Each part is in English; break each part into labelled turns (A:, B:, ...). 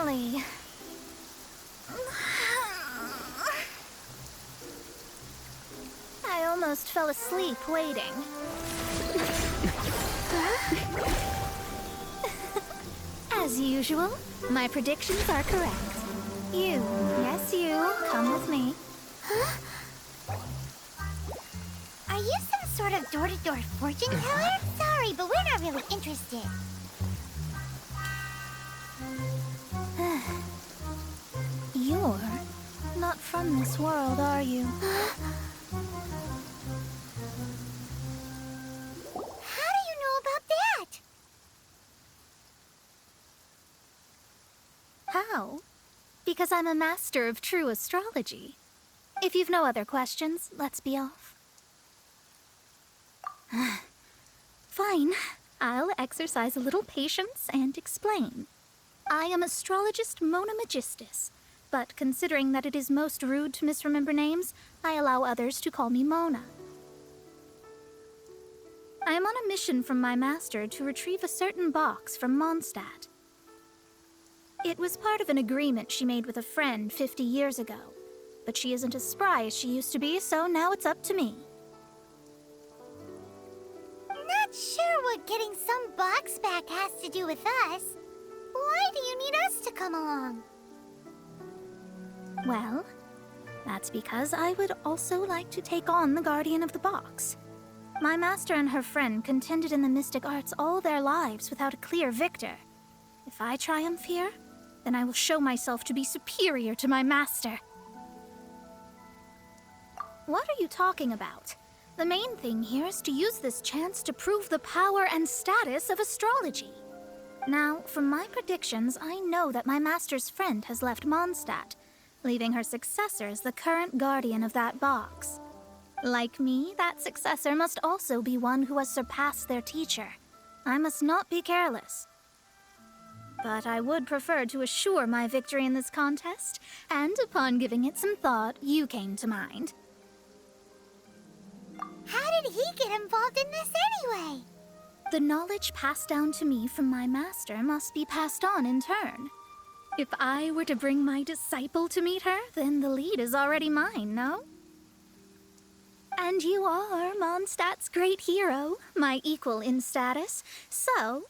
A: Finally. I almost fell asleep waiting. As usual, my predictions are correct. You, yes you, come with me.
B: Are you some sort of door-to-door fortune teller? Sorry, but we're not really interested.
A: You're not from this world, are you?
B: How do you know about that?
A: How? Because I'm a master of true astrology. If you've no other questions, let's be off. Fine. I'll exercise a little patience and explain. I am astrologist Mona Magistus, but considering that it is most rude to misremember names, I allow others to call me Mona. I am on a mission from my master to retrieve a certain box from Mondstadt. It was part of an agreement she made with a friend 50 years ago, but she isn't as spry as she used to be, so now it's up to me.
B: Not sure what getting some box back has to do with us. Why do you need us to come along?
A: Well, that's because I would also like to take on the Guardian of the Box. My master and her friend contended in the mystic arts all their lives without a clear victor. If I triumph here, then I will show myself to be superior to my master. What are you talking about? The main thing here is to use this chance to prove the power and status of astrology. Now, from my predictions, I know that my master's friend has left Mondstadt, leaving her successor as the current guardian of that box. Like me, that successor must also be one who has surpassed their teacher. I must not be careless. But I would prefer to assure my victory in this contest, and upon giving it some thought, you came to mind.
B: How did he get involved in this anyway?
A: The knowledge passed down to me from my master must be passed on in turn. If I were to bring my disciple to meet her, then the lead is already mine, no? And you are Mondstadt's great hero, my equal in status, so...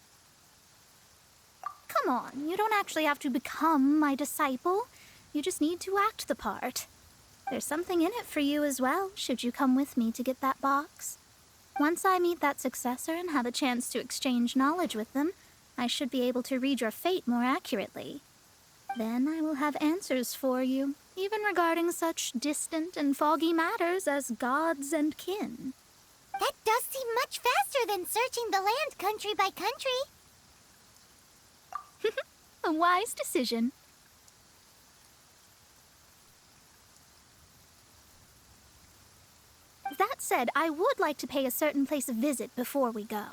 A: Come on, you don't actually have to become my disciple. You just need to act the part. There's something in it for you as well, should you come with me to get that box. Once I meet that successor and have a chance to exchange knowledge with them, I should be able to read your fate more accurately. Then I will have answers for you, even regarding such distant and foggy matters as gods and kin.
B: That does seem much faster than searching the land country by country.
A: A wise decision. That said, I would like to pay a certain place a visit before we go.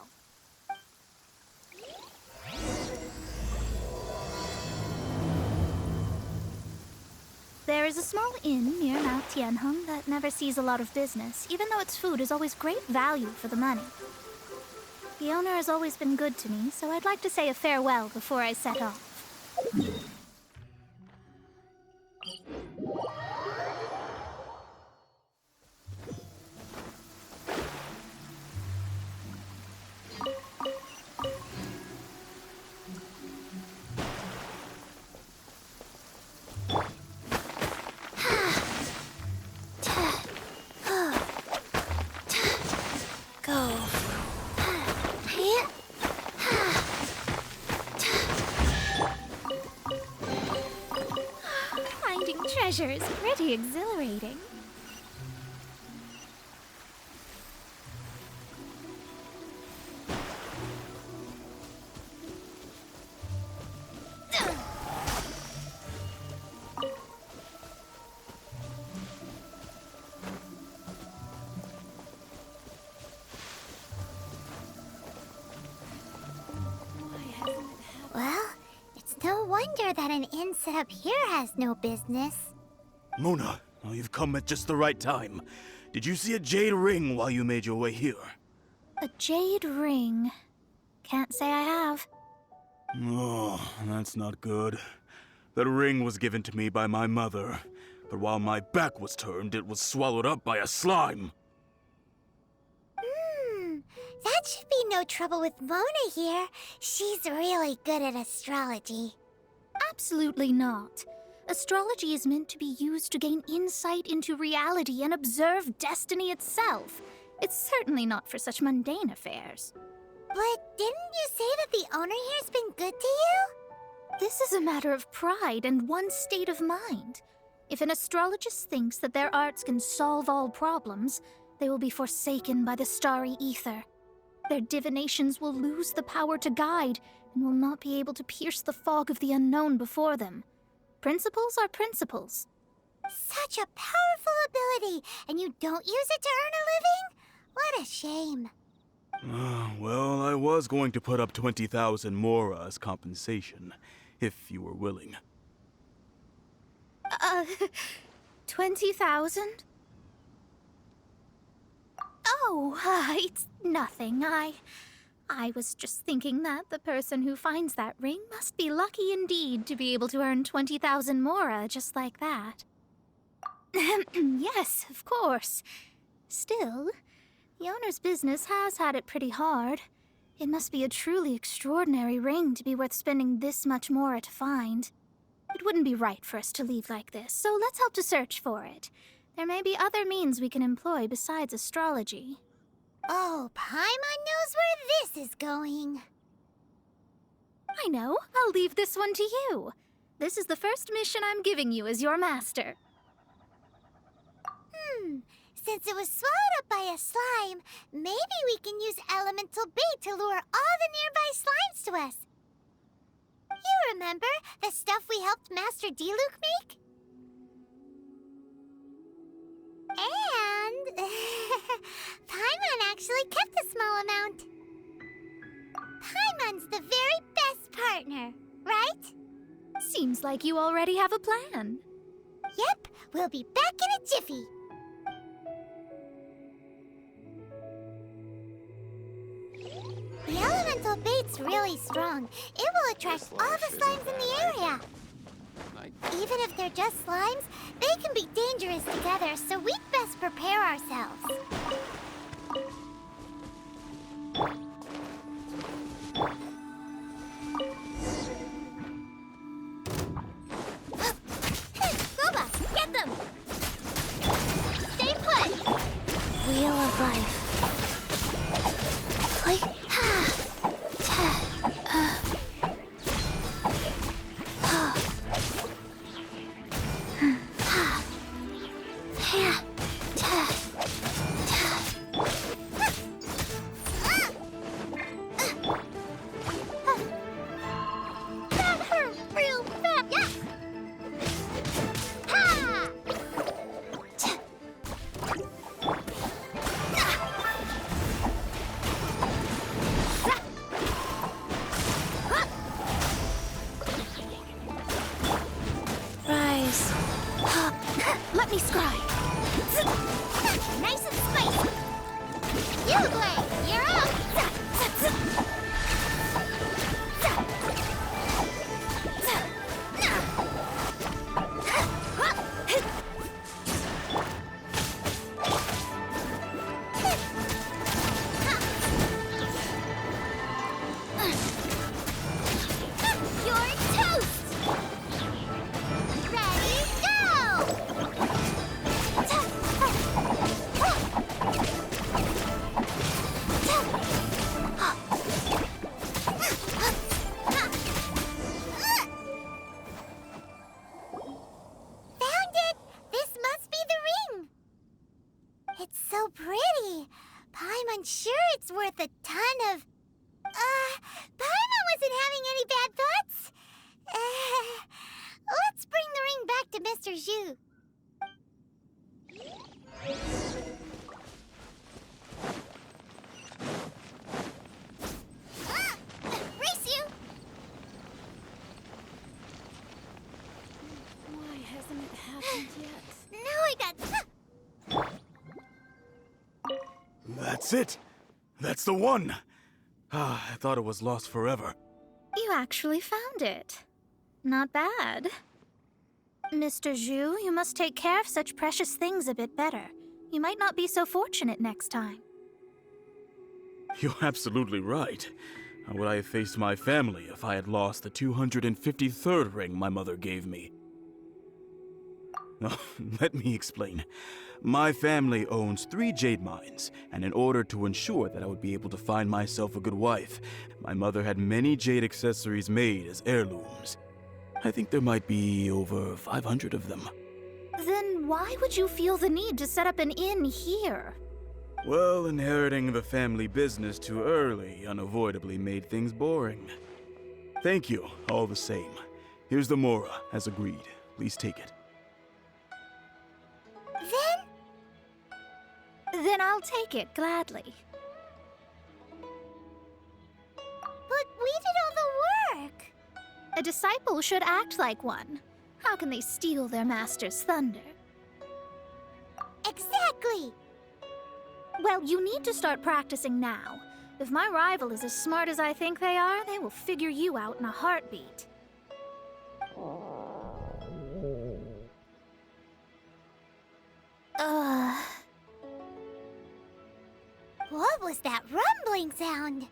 A: There is a small inn near Mount Tianheng that never sees a lot of business, even though its food is always great value for the money. The owner has always been good to me, so I'd like to say a farewell before I set off. Finding treasure is pretty exhilarating.
B: Well, it's no wonder that an inn set up here has no business.
C: Mona, oh, you've come at just the right time. Did you see a jade ring while you made your way here?
A: A jade ring. Can't say I have.
C: Oh, that's not good. The ring was given to me by my mother, but while my back was turned, it was swallowed up by a slime.
B: That should be no trouble with Mona here. She's really good at astrology.
A: Absolutely not. Astrology is meant to be used to gain insight into reality and observe destiny itself. It's certainly not for such mundane affairs.
B: But didn't you say that the owner here's been good to you?
A: This is a matter of pride and one's state of mind. If an astrologist thinks that their arts can solve all problems, they will be forsaken by the starry ether. Their divinations will lose the power to guide and will not be able to pierce the fog of the unknown before them. Principles are principles.
B: Such a powerful ability, and you don't use it to earn a living? What a shame.
C: Well, I was going to put up 20,000 mora as compensation, if you were willing.
A: 20,000? Oh, it's nothing. I was just thinking that the person who finds that ring must be lucky indeed to be able to earn 20,000 mora just like that. Yes, of course. Still, the owner's business has had it pretty hard. It must be a truly extraordinary ring to be worth spending this much mora to find. It wouldn't be right for us to leave like this, so let's help to search for it. There may be other means we can employ besides astrology.
B: Oh, Paimon knows where this is going.
A: I know. I'll leave this one to you. This is the first mission I'm giving you as your master.
B: Since it was swallowed up by a slime, maybe we can use elemental bait to lure all the nearby slimes to us. You remember the stuff we helped Master Diluc make? And Paimon actually kept a small amount. Paimon's the very best partner, right?
A: Seems like you already have a plan.
B: Yep, we'll be back in a jiffy. The elemental bait's really strong. It will attract all the slimes in the area. Even if they're just slimes, they can be dangerous together, so we'd best prepare ourselves. Goba, get them! Stay put! Wheel of life.
A: Let me scry.
B: Nice and spicy. You, Blade, you're up. You're toast. Ready, go! Found it! This must be the ring! It's so pretty. Paimon's sure it's worth a ton of... Paimon wasn't having any bad thoughts. Let's bring the ring back to Mr. Zhu. Race you!
A: Why hasn't it happened yet?
B: Now I got...
C: That's it! That's the one! I thought it was lost forever.
A: You actually found it. Not bad. Mr. Zhu, you must take care of such precious things a bit better. You might not be so fortunate next time.
C: You're absolutely right. How would I have faced my family if I had lost the 253rd ring my mother gave me? Oh, let me explain. My family owns 3 jade mines, and in order to ensure that I would be able to find myself a good wife, my mother had many jade accessories made as heirlooms. I think there might be over 500 of them.
A: Then why would you feel the need to set up an inn here?
C: Well, inheriting the family business too early unavoidably made things boring. Thank you, all the same. Here's the Mora, as agreed. Please take it.
A: Then I'll take it gladly.
B: But we did all the work.
A: A disciple should act like one. How can they steal their master's thunder?
B: Exactly.
A: Well, you need to start practicing now. If my rival is as smart as I think they are, they will figure you out in a heartbeat.
B: What was that rumbling sound?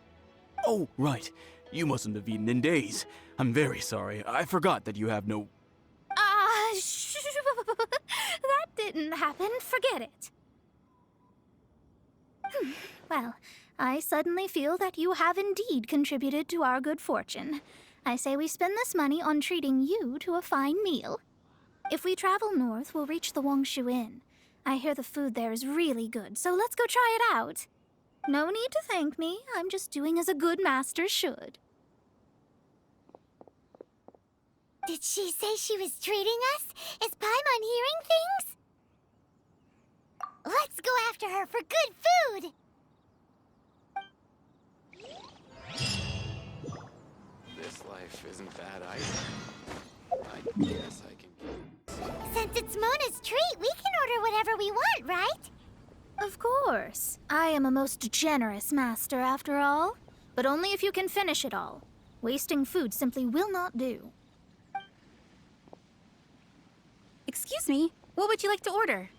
C: Oh, right. You mustn't have eaten in days. I'm very sorry. I forgot that you have no...
A: That didn't happen. Forget it. Well, I suddenly feel that you have indeed contributed to our good fortune. I say we spend this money on treating you to a fine meal. If we travel north, we'll reach the Wongshu Inn. I hear the food there is really good, so let's go try it out. No need to thank me. I'm just doing as a good master should.
B: Did she say she was treating us? Is Paimon hearing things? Let's go after her for good food!
D: This life isn't bad either. I guess I can...
B: Since it's Mona's treat, we can order whatever we want, right?
A: Of course. I am a most generous master, after all. But only if you can finish it all. Wasting food simply will not do.
E: Excuse me, what would you like to order?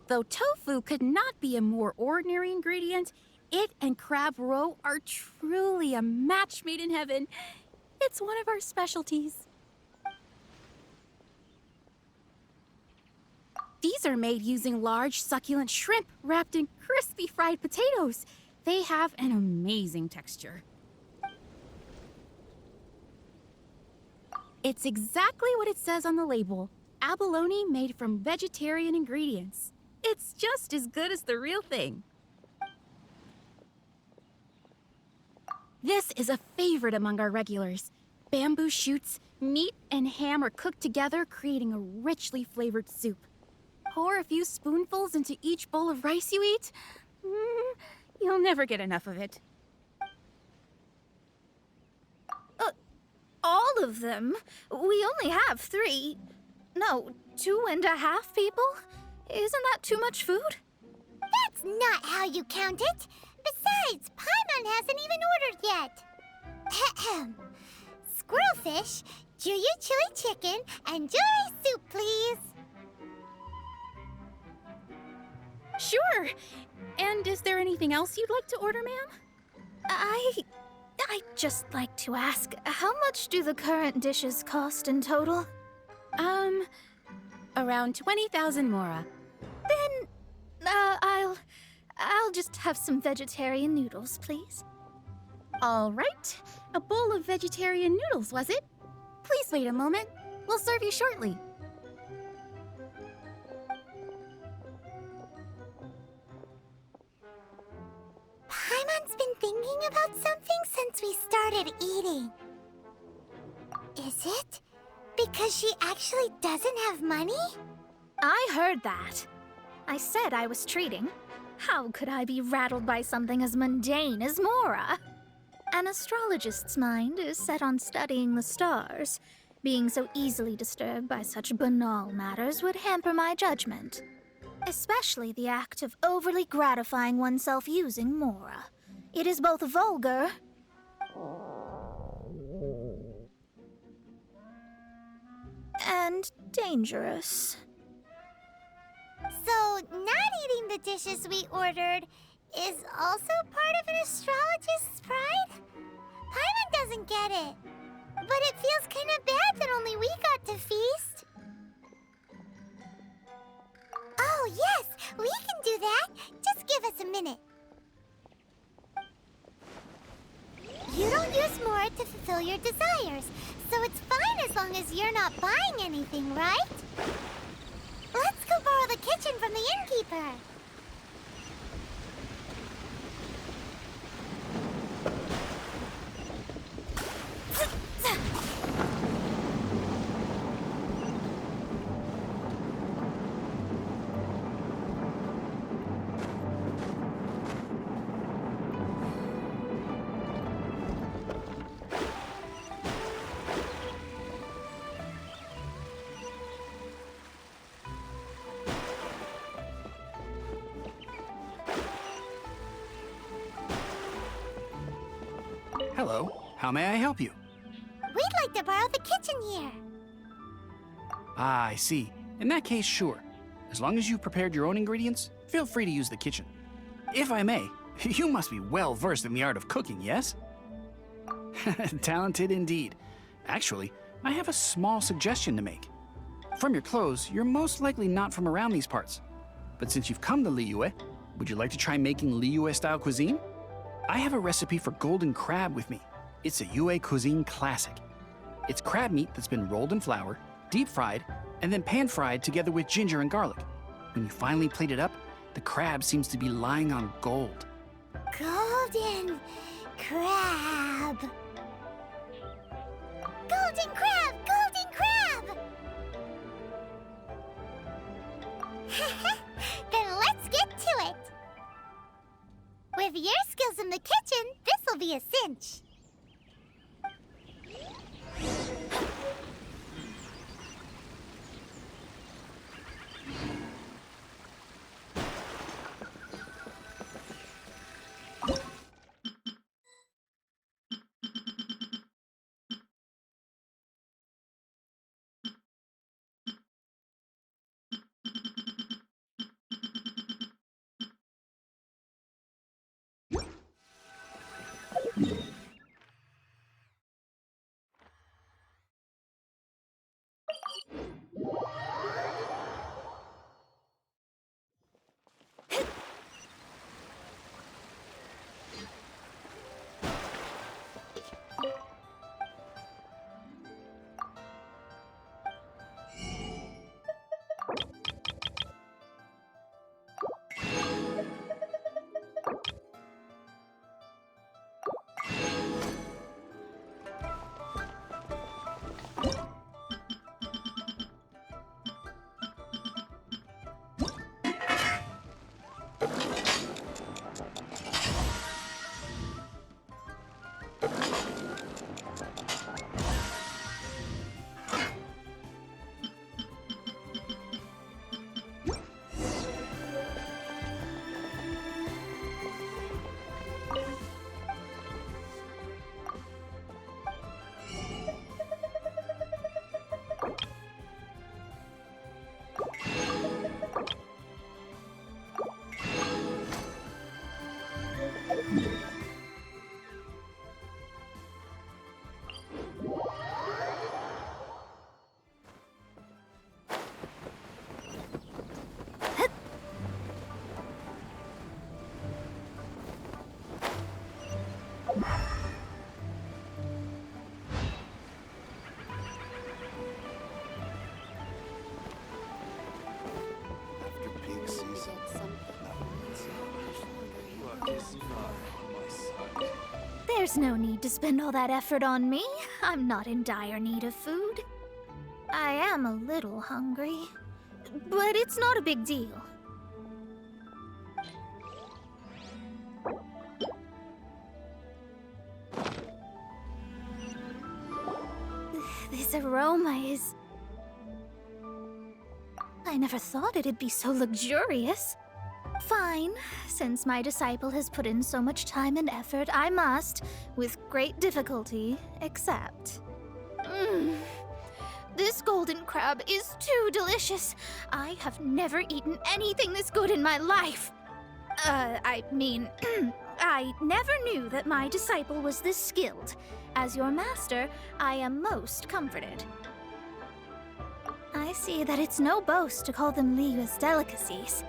E: Though tofu could not be a more ordinary ingredient, it and crab roe are truly a match made in heaven. It's one of our specialties. These are made using large, succulent shrimp wrapped in crispy fried potatoes. They have an amazing texture. It's exactly what it says on the label. Abalone made from vegetarian ingredients. It's just as good as the real thing. This is a favorite among our regulars. Bamboo shoots, meat, and ham are cooked together, creating a richly flavored soup. Pour a few spoonfuls into each bowl of rice you eat. You'll never get enough of it.
A: All of them? We only have 3. No, 2.5 people? Isn't that too much food?
B: That's not how you count it. Besides, Paimon hasn't even ordered yet. Ahem. Squirrelfish, Juyu chili chicken, and jewelry soup, please.
E: Sure. And is there anything else you'd like to order, ma'am?
A: I'd just like to ask, how much do the current dishes cost in total?
E: Around 20,000 mora.
A: Then, I'll just have some vegetarian noodles, please.
E: All right. A bowl of vegetarian noodles, was it? Please wait a moment. We'll serve you shortly.
B: Paimon's been thinking about something since we started eating. Is it because she actually doesn't have money?
A: I heard that. I said I was treating. How could I be rattled by something as mundane as Mora? An astrologist's mind is set on studying the stars. Being so easily disturbed by such banal matters would hamper my judgment. Especially the act of overly gratifying oneself using Mora. It is both vulgar and dangerous.
B: So, not eating the dishes we ordered is also part of an astrologist's pride? Paimon doesn't get it. But it feels kind of bad that only we got to feast. Oh, yes, we can do that. Just give us a minute. You don't use more to fulfill your desires, so it's fine as long as you're not buying anything, right? Let's go borrow the kitchen from the innkeeper.
F: Hello, how may I help you?
B: We'd like to borrow the kitchen here.
F: Ah, I see. In that case, sure. As long as you've prepared your own ingredients, feel free to use the kitchen. If I may, you must be well versed in the art of cooking, yes? Talented indeed. Actually, I have a small suggestion to make. From your clothes, you're most likely not from around these parts. But since you've come to Liyue, would you like to try making Liyue-style cuisine? I have a recipe for golden crab with me. It's a Yue cuisine classic. It's crab meat that's been rolled in flour, deep fried, and then pan-fried together with ginger and garlic. When you finally plate it up, the crab seems to be lying on gold.
B: Golden crab. Golden crab! Golden crab! Then let's get to it. With your skills in the kitchen, this'll be a cinch.
A: There's no need to spend all that effort on me. I'm not in dire need of food. I am a little hungry, but it's not a big deal. This aroma is... I never thought it'd be so luxurious. Fine. Since my disciple has put in so much time and effort, I must, with great difficulty, accept. This golden crab is too delicious. I have never eaten anything this good in my life. I mean, I never knew that my disciple was this skilled. As your master, I am most comforted. I see that it's no boast to call them Liyue's delicacies.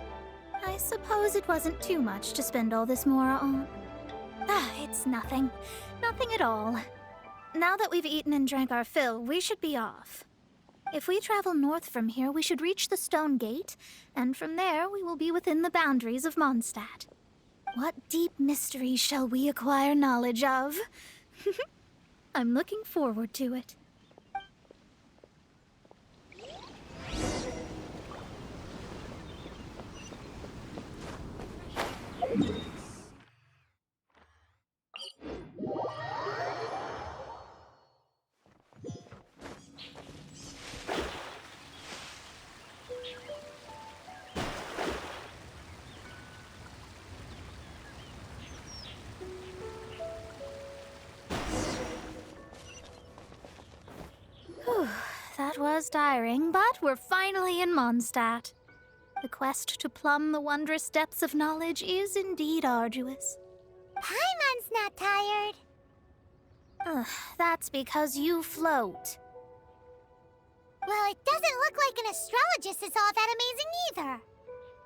A: I suppose it wasn't too much to spend all this mora on. It's nothing. Nothing at all. Now that we've eaten and drank our fill, we should be off. If we travel north from here, we should reach the Stone Gate, and from there we will be within the boundaries of Mondstadt. What deep mysteries shall we acquire knowledge of? I'm looking forward to it. That was tiring, but we're finally in Mondstadt. The quest to plumb the wondrous depths of knowledge is indeed arduous.
B: Paimon's not tired.
A: That's because you float.
B: Well, it doesn't look like an astrologist is all that amazing either.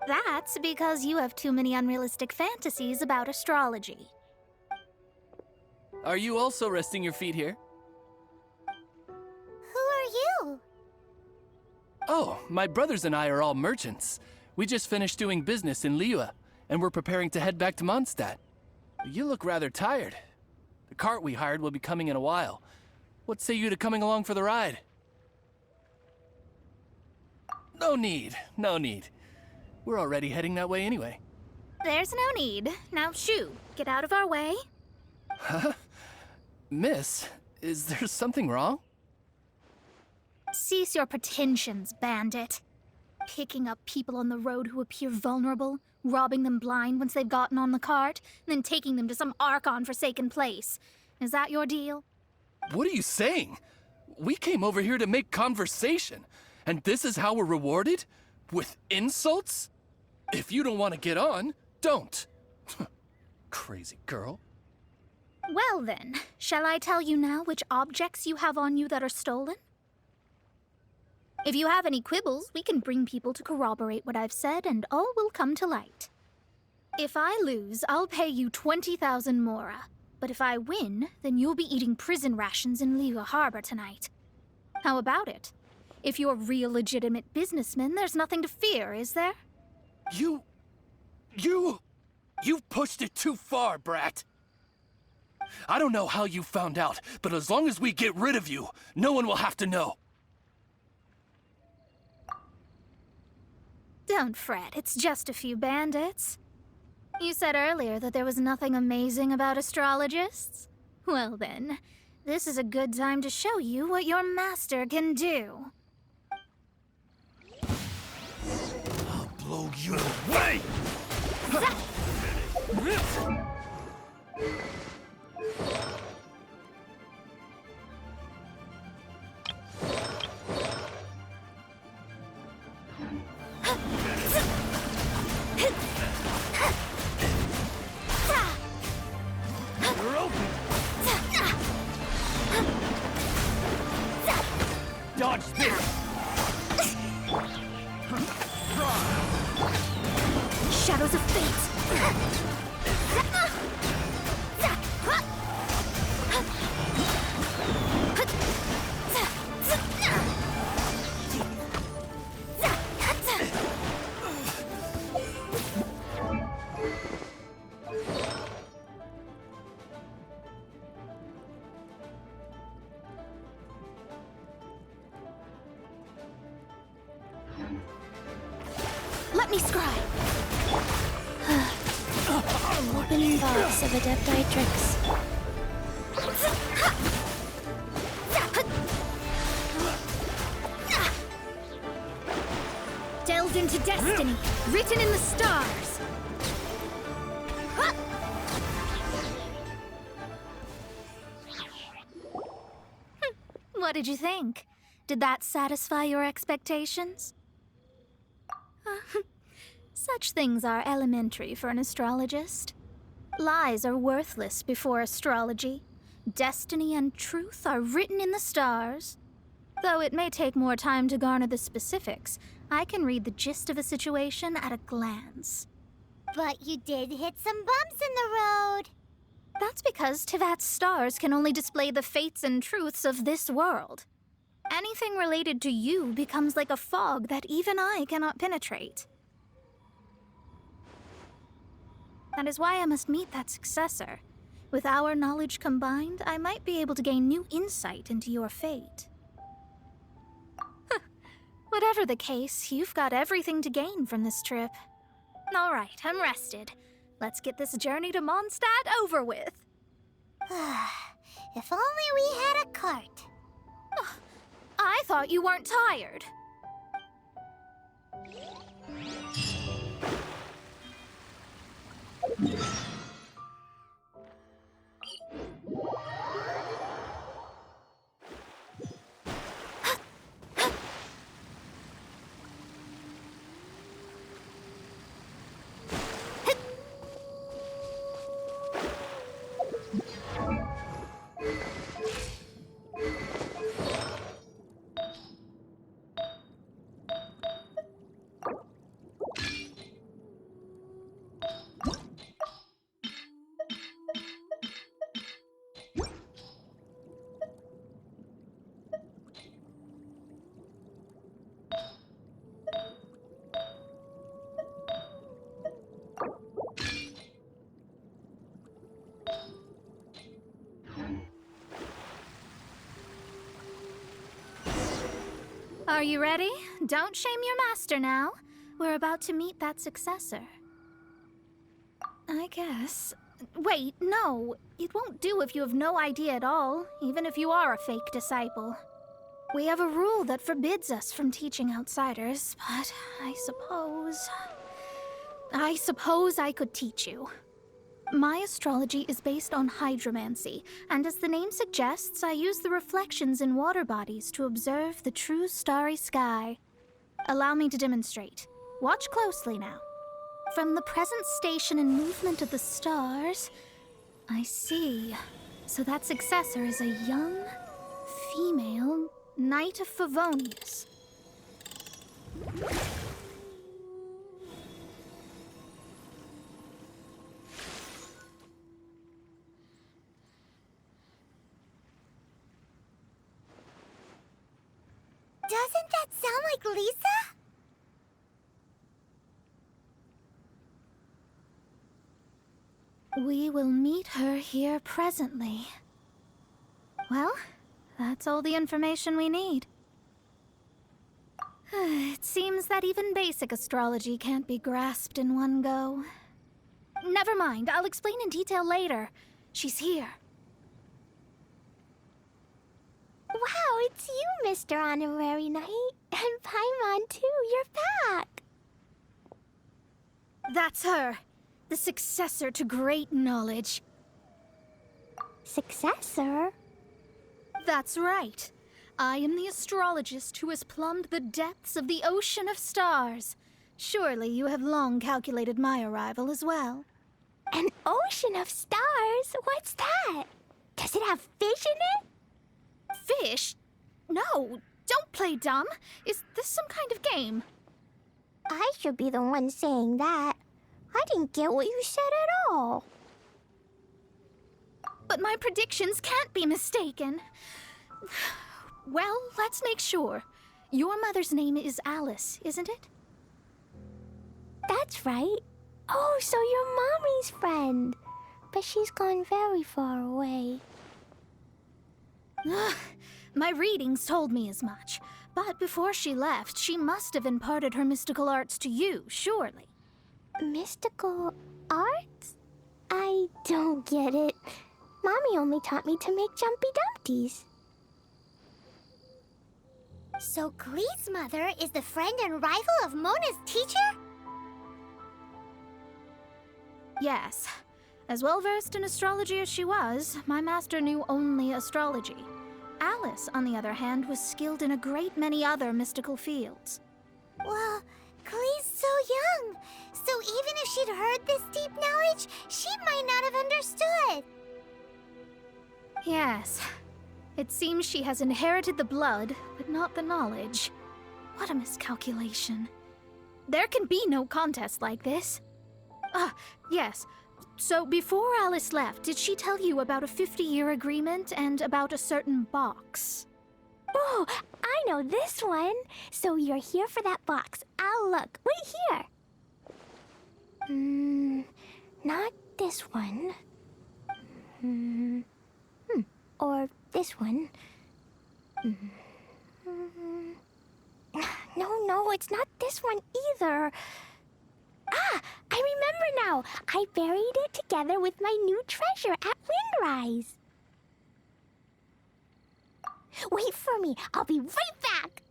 A: That's because you have too many unrealistic fantasies about astrology.
G: Are you also resting your feet here?
B: Who are you?
G: Oh, my brothers and I are all merchants. We just finished doing business in Liyue, and we're preparing to head back to Mondstadt. You look rather tired. The cart we hired will be coming in a while. What say you to coming along for the ride? No need, no need. We're already heading that way anyway.
A: There's no need. Now shoo, get out of our way.
G: Huh? Miss, is there something wrong?
A: Cease your pretensions, bandit. Picking up people on the road who appear vulnerable, robbing them blind once they've gotten on the cart, and then taking them to some Archon-forsaken place. Is that your deal?
G: What are you saying? We came over here to make conversation, and this is how we're rewarded? With insults? If you don't want to get on, don't. Crazy girl.
A: Well then, shall I tell you now which objects you have on you that are stolen? If you have any quibbles, we can bring people to corroborate what I've said, and all will come to light. If I lose, I'll pay you 20,000 mora. But if I win, then you'll be eating prison rations in Liyue Harbor tonight. How about it? If you're real legitimate businessmen, there's nothing to fear, is there?
G: You've pushed it too far, brat. I don't know how you found out, but as long as we get rid of you, no one will have to know.
A: Don't fret, it's just a few bandits. You said earlier that there was nothing amazing about astrologists? Well then, this is a good time to show you what your master can do.
C: I'll blow you away! You're open! Dodge this!
A: Shadows of fate! Let me scry! An opening box of Adepti tricks. Delved into destiny, written in the stars. What did you think? Did that satisfy your expectations? Such things are elementary for an astrologist. Lies are worthless before astrology. Destiny and truth are written in the stars. Though it may take more time to garner the specifics, I can read the gist of a situation at a glance.
B: But you did hit some bumps in the road.
A: That's because Tivat's stars can only display the fates and truths of this world. Anything related to you becomes like a fog that even I cannot penetrate. That is why I must meet that successor. With our knowledge combined, I might be able to gain new insight into your fate. Whatever the case, you've got everything to gain from this trip. All right, I'm rested. Let's get this journey to Mondstadt over with.
B: If only we had a cart.
A: I thought you weren't tired. Are you ready? Don't shame your master now. We're about to meet that successor. I guess. Wait, no. It won't do if you have no idea at all, even if you are a fake disciple. We have a rule that forbids us from teaching outsiders, but I suppose I could teach you. My astrology is based on hydromancy, and as the name suggests, I use the reflections in water bodies to observe the true starry sky. Allow me to demonstrate. Watch closely now. From the present station and movement of the stars, I see. So that successor is a young, female Knight of Favonius.
B: Doesn't that sound like Lisa?
A: We will meet her here presently. Well, that's all the information we need. It seems that even basic astrology can't be grasped in one go. Never mind, I'll explain in detail later. She's here.
B: Wow, it's you, Mr. Honorary Knight. And Paimon, too, you're back.
A: That's her. The successor to great knowledge.
B: Successor?
A: That's right. I am the astrologist who has plumbed the depths of the ocean of stars. Surely you have long calculated my arrival as well.
B: An ocean of stars? What's that? Does it have fish in it?
A: Fish? No, don't play dumb. Is this some kind of game?
B: I should be the one saying that. I didn't get what you said at all.
A: But my predictions can't be mistaken. Well, let's make sure. Your mother's name is Alice, isn't it?
B: That's right. Oh, so you're Mommy's friend. But she's gone very far away.
A: My readings told me as much. But before she left, she must have imparted her mystical arts to you, surely.
B: Mystical arts? I don't get it. Mommy only taught me to make Jumpy Dumpties. So Glee's mother is the friend and rival of Mona's teacher?
A: Yes. As well versed in astrology as she was, my master knew only astrology. Alice Alice, on the other hand, was skilled in a great many other mystical fields.
B: Well, Klee's so young, so even if she'd heard this deep knowledge, she might not have understood.
A: Yes. It seems she has inherited the blood, but not the knowledge. What a miscalculation. There can be no contest like this. Ah, yes. So before Alice left, did she tell you about a 50-year agreement and about a certain box?
B: Oh, I know this one. So you're here for that box. I'll look. Wait here. Not this one. Or this one. No, it's not this one either. Ah, I remember now. I buried it together with my new treasure at Windrise. Wait for me. I'll be right back.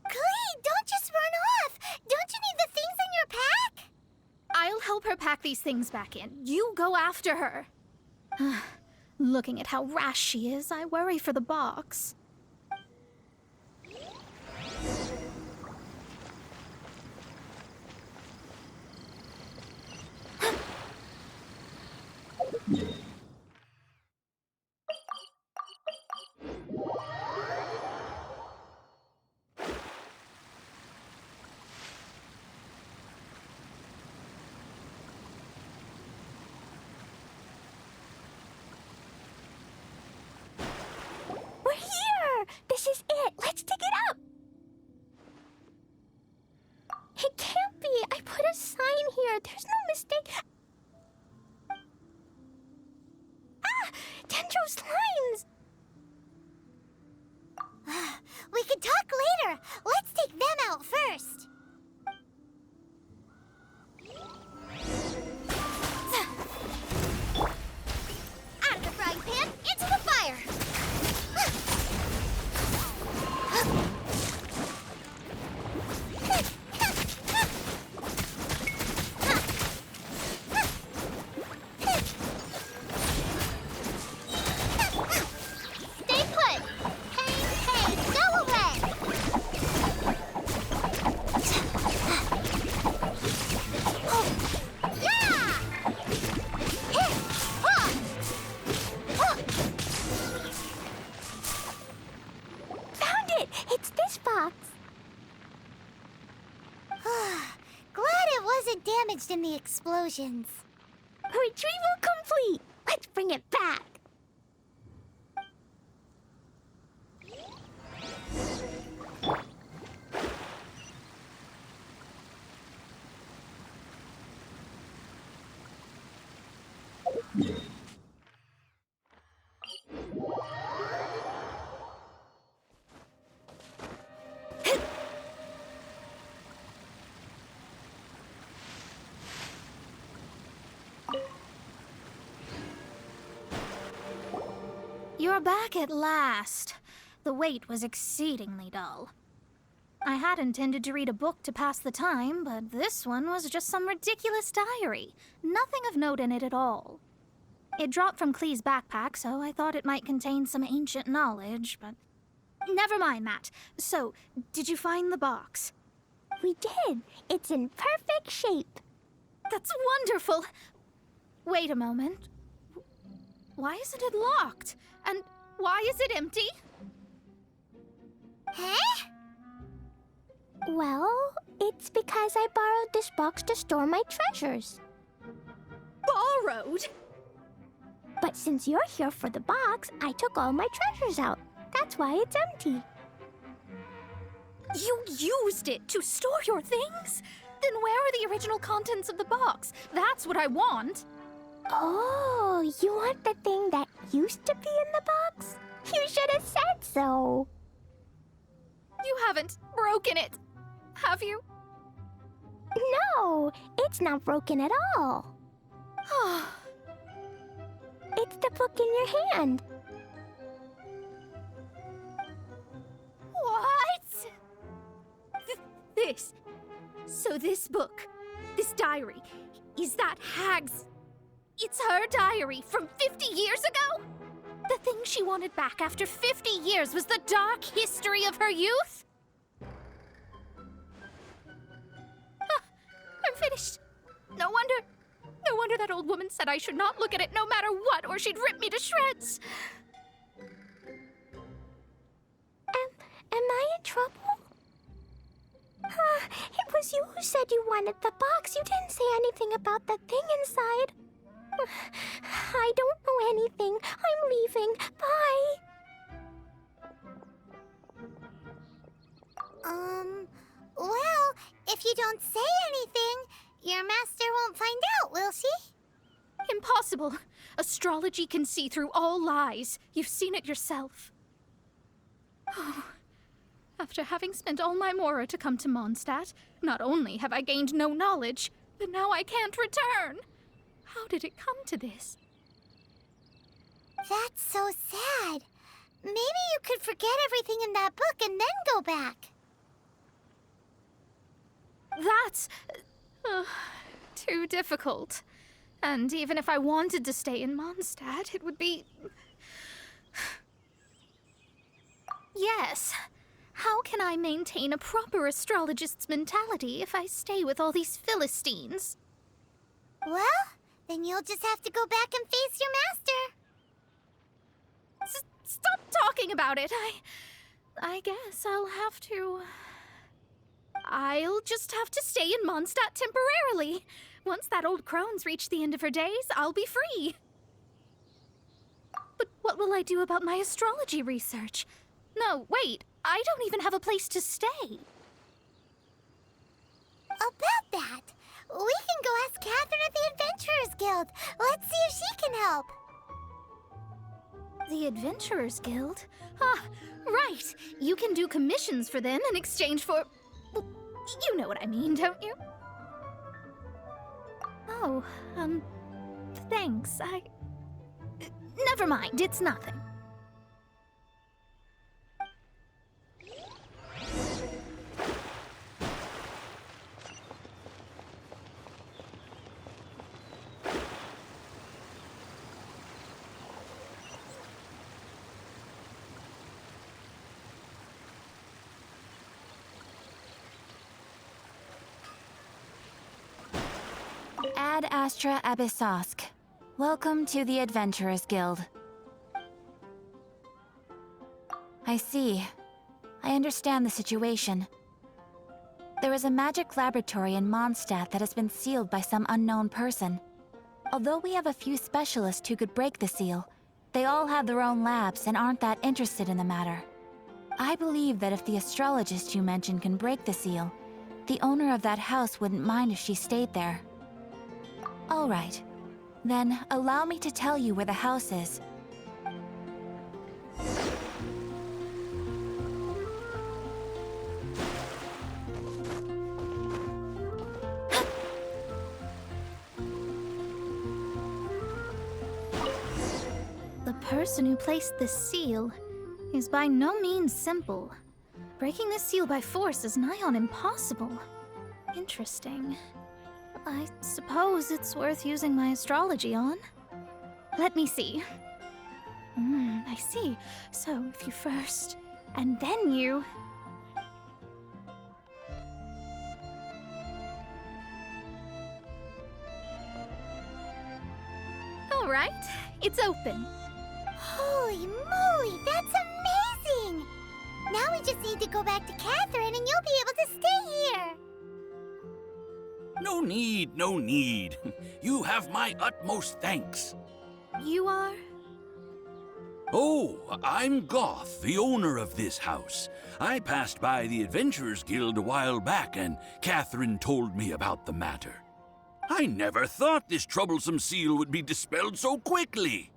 B: Klee, don't just run off. Don't you need the things in your pack?
A: I'll help her pack these things back in. You go after her. Looking at how rash she is, I worry for the box.
B: We're here! This is it! Let's dig it up! It can't be! I put a sign here! There's no mistake! Ah! Dendro slimes! We can talk later! Let's take them out first! Out of the frying pan, into the fire! Stay put! Hey, go away! Yeah! Here! Found it! It's this box. Glad it wasn't damaged in the explosions. Retrieval complete! Let's bring it back!
A: You're back at last. The wait was exceedingly dull. I had intended to read a book to pass the time, but this one was just some ridiculous diary. Nothing of note in it at all. It dropped from Klee's backpack, so I thought it might contain some ancient knowledge, but... Never mind that. So, did you find the box?
B: We did. It's in perfect shape.
A: That's wonderful! Wait a moment. Why isn't it locked? And why is it empty?
B: Huh? Well, it's because I borrowed this box to store my treasures.
A: Borrowed?
B: But since you're here for the box, I took all my treasures out. That's why it's empty.
A: You used it to store your things? Then where are the original contents of the box? That's what I want.
B: Oh, you want the thing that used to be in the box? You should have said so.
A: You haven't broken it, have you?
B: No, it's not broken at all. It's the book in your hand.
A: What? This. So this book, this diary, is that Hag's... It's her diary from 50 years ago? The thing she wanted back after 50 years was the dark history of her youth? I'm finished. No wonder that old woman said I should not look at it no matter what, or she'd rip me to shreds.
B: Am I in trouble? It was you who said you wanted the box. You didn't say anything about the thing inside. I don't know anything. I'm leaving. Bye. Well, if you don't say anything, your master won't find out, will she?
A: Impossible. Astrology can see through all lies. You've seen it yourself. Oh. After having spent all my mora to come to Mondstadt, not only have I gained no knowledge, but now I can't return. How did it come to this?
B: That's so sad. Maybe you could forget everything in that book and then go back.
A: That's too difficult. And even if I wanted to stay in Mondstadt, it would be... Yes. How can I maintain a proper astrologist's mentality if I stay with all these Philistines?
B: Well, then you'll just have to go back and face your master.
A: Stop talking about it. I guess I'll just have to stay in Mondstadt temporarily. Once that old crone's reached the end of her days, I'll be free. But what will I do about my astrology research? No, wait. I don't even have a place to stay.
B: About that, we can go ask Catherine at the Adventurers Guild. Let's see if she can help.
A: The Adventurers Guild? Ah, right. You can do commissions for them in exchange for... Well, you know what I mean, don't you? Oh, thanks. Never mind, it's nothing.
H: Ad Astra Abyssosk. Welcome to the Adventurers Guild. I see. I understand the situation. There is a magic laboratory in Mondstadt that has been sealed by some unknown person. Although we have a few specialists who could break the seal, they all have their own labs and aren't that interested in the matter. I believe that if the astrologist you mentioned can break the seal, the owner of that house wouldn't mind if she stayed there. All right. Then, allow me to tell you where the house is.
A: The person who placed this seal is by no means simple. Breaking this seal by force is nigh on impossible. Interesting. I suppose it's worth using my astrology on. Let me see. I see. So if you first, and then you... All right, it's open.
B: Holy moly, that's amazing! Now we just need to go back to Catherine and you'll be able to stay here.
I: No need, no need. You have my utmost thanks.
A: You are?
I: Oh, I'm Goth, the owner of this house. I passed by the Adventurers Guild a while back, and Catherine told me about the matter. I never thought this troublesome seal would be dispelled so quickly.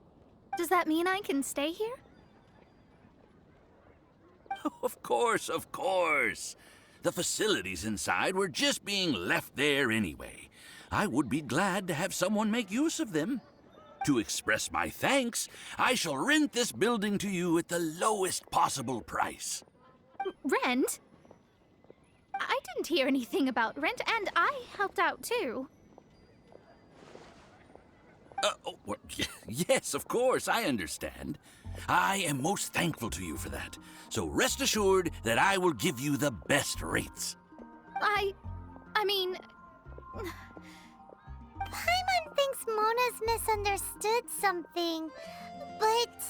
A: Does that mean I can stay here?
I: Of course, of course. The facilities inside were just being left there anyway. I would be glad to have someone make use of them. To express my thanks, I shall rent this building to you at the lowest possible price.
A: Rent? I didn't hear anything about rent, and I helped out too.
I: Yes, of course, I understand. I am most thankful to you for that. So rest assured that I will give you the best rates.
A: I mean...
B: Paimon thinks Mona's misunderstood something, but...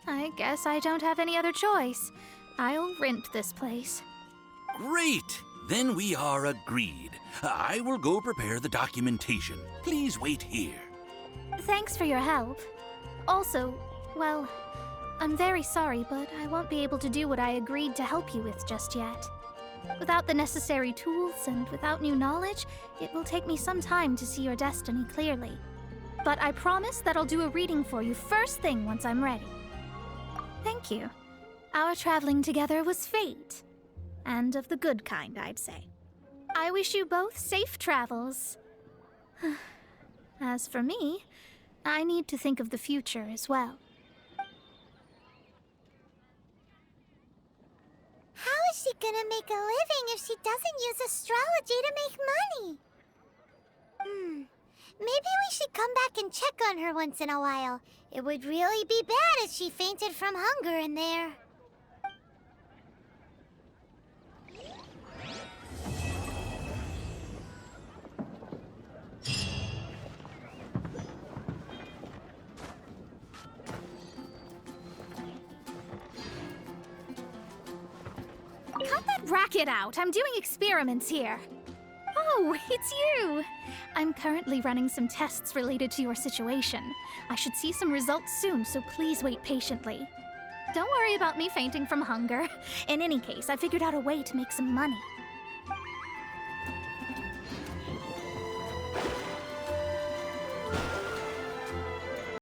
A: I guess I don't have any other choice. I'll rent this place.
I: Great! Then we are agreed. I will go prepare the documentation. Please wait here.
A: Thanks for your help. Also, well, I'm very sorry, but I won't be able to do what I agreed to help you with just yet. Without the necessary tools and without new knowledge, it will take me some time to see your destiny clearly. But I promise that I'll do a reading for you first thing once I'm ready. Thank you. Our traveling together was fate. And of the good kind, I'd say. I wish you both safe travels. As for me, I need to think of the future as well.
B: How is she gonna make a living if she doesn't use astrology to make money? Maybe we should come back and check on her once in a while. It would really be bad if she fainted from hunger in there.
A: Cut that racket out! I'm doing experiments here. Oh, it's you! I'm currently running some tests related to your situation. I should see some results soon, so please wait patiently. Don't worry about me fainting from hunger. In any case, I figured out a way to make some money.